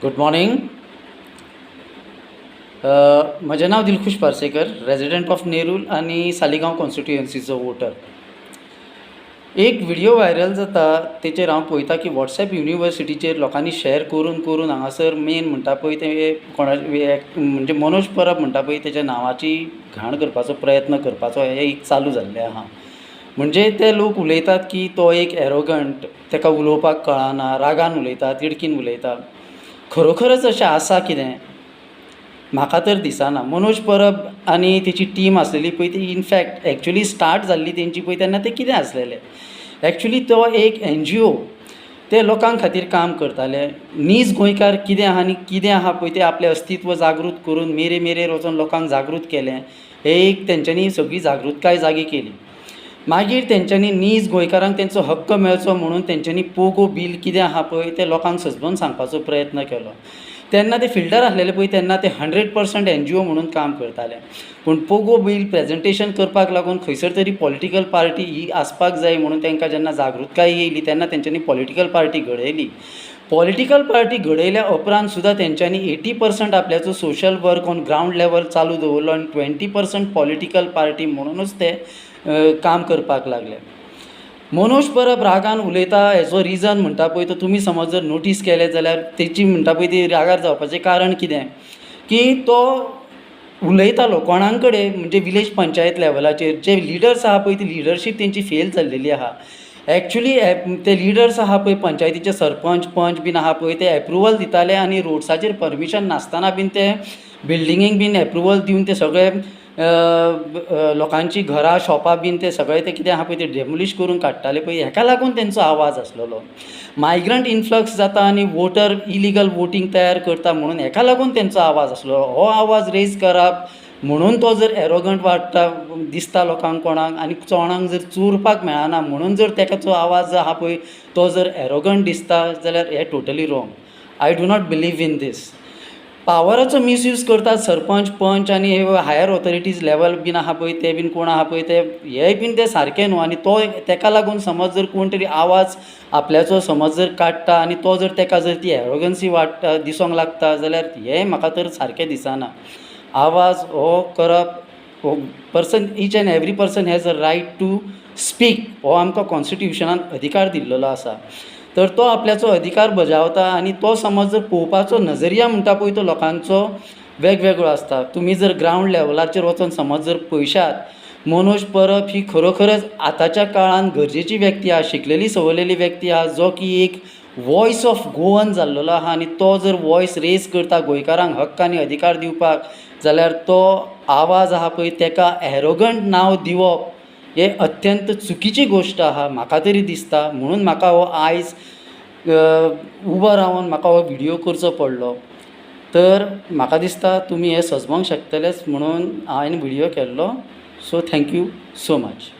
Good morning. म्हजें नांव दिलखुश Parsekar, resident of Nerul आनी सालिगांव कॉन्स्टिट्युएन्सीचो वोटर. एक व्हिडिओ व्हायरल जाता तेचेर हांव पळयता की वॉट्सॅप युनिवर्सिटीचेर लोकांनी शॅर करून करून हांगासर मेन म्हणटा पळय ते म्हणजे मनोज परब म्हणटा पळय तेच्या नांवाची घाण करपाचो प्रयत्न करपाचो हें एक चालू जाल्लें आहा. म्हणजे ते लोक उलयतात की तो एक एरोगंट, ताका उलोवपाक कळना, रागान उलयता, तिडकीन उलयता. खरोखरच अशें आसा कितें? म्हाका तर दिसना. मनोज परब आनी तेची टीम आसलेली पळय ती इनफॅक्ट एक्चुअली स्टार्ट जाल्ली तेंची पळय तेन्ना ते कितें आसलेलें? एक्चुअली तो एक NGO ते लोकां खातीर काम करताले. नीज गोंयकार कितें आहा आनी कितें आहा पळय ते आपलें अस्तित्व जागृत करून मेरेर वचून लोकांक जागृत केलें. हे एक तेंच्यांनी सगळी जागृतकाय जागी केली. मागीर तेंच्यांनी नीज गोंयकारांक तेंचो हक्क मेळचो म्हणून तेंच्यांनी पोगो बील कितें आहा पळय ते लोकांक सजमून सांगपाचो प्रयत्न केलो. तेन्ना ते फिल्डर आसलेले पळय तेन्ना ते 100% NGO म्हणून काम करताले. पूण पोगो बील प्रेझेंटेशन करपाक लागून खंयसर तरी पॉलिटिकल पार्टी ही आसपाक जाय म्हणून तांकां जेन्ना जागृतकाय येयली तेन्ना तेंच्यांनी पॉलिटिकल पार्टी घडयली. पॉलिटिकल पार्टी घडयल्या उपरांत सुद्दां तेंच्यांनी 80% आपल्याचो social work on ground level चालू दवरलो आनी 20% पॉलिटिकल पार्टी म्हणूनच ते काम करपाक लागले. मनोज परब रागान उलयता हेचो रिजन म्हणटा पळय तो तुमी समज जर नोटीस केलें जाल्यार तेची म्हणटा पळय ती रागार जावपाचें कारण कितें की तो उलयतालो कोणां कडेन म्हणजे विलेज पंचायत लेवलाचेर जे लिडर्स आहा पळय ती लिडरशीप तेंची फेल जाल्लेली आहा. एक्चुअली ते लिडर्स आहा पळय पंचायतीचे सरपंच पंच बीन आहा पळय ते एप्रुवल दिताले आनी रोड्साचेर परमिशन नासतना बीन ते बिल्डिंगेक बीन एप्रुवल दिवन ते सगळे लोकांची घरां शॉपां बीन ते सगळे ते कितें आहा पळय ते डेमोलिश करून काडटाले पळय हेका लागून तेंचो आवाज आसलेलो. मायग्रंट इन्फ्लक्स जाता आनी वोटर इलिगल वोटींग तयार करता म्हणून हेका लागून तेंचो आवाज आसलो. हो आवाज रेज करप म्हणून तो जर एरोगंट वाडटा दिसता लोकांक कोणाक आनी कोणाक जर चुरपाक मेळना म्हणून जर तेका तो आवाज आहा पळय तो जर एरोगंट दिसता जाल्यार हें totally wrong. I do not believe in this. पावराचो मिसयूज करतात सरपंच पंच आनी हे हायर ऑथॉरिटीज लेवल बीन आहा पळय ते बीन कोण आहा पळय ते हेय बीन ते सारकें न्हू. आनी तो तेका लागून समज जर कोण तरी आवाज आपल्याचो समज जर काडटा आनी तो जर तेका जर ती एरोगन्सी वाडटा दिसोंक लागता जाल्यार हें म्हाका तर सारकें दिसना. आवाज हो करप हो person each and every person has a right to speak हो आमकां कॉन्स्टिट्युशनान अधिकार दिल्लो आसा. तर तो आपल्याचो अधिकार बजावता आनी तो समज जर पळोवपाचो नजरिया म्हणटा पळय तो लोकांचो वेगवेगळो आसता. तुमी जर ग्रावंड लेवलाचेर वचून समज जर पळयशात मनोज परब ही खरोखरच आतांच्या काळान गरजेची व्यक्ती आहा, शिकलेली सवरलेली व्यक्ती आहा जो की एक वॉयस ऑफ गोवन जाल्लो आहा आनी तो जर वॉयस रेज करता गोंयकारांक हक्क आनी अधिकार दिवपाक जाल्यार तो आवाज आहा पळय तेका एरोगंट नांव दिवप हें अत्यंत चुकीची गोश्ट आहा म्हाका तरी दिसता. म्हणून म्हाका हो आयज उबो रावन म्हाका हो व्हिडिओ करचो पडलो. तर म्हाका दिसता तुमी हें सजमोंक शकतलेच म्हणून हांवें व्हिडिओ केल्लो. So thank you so much.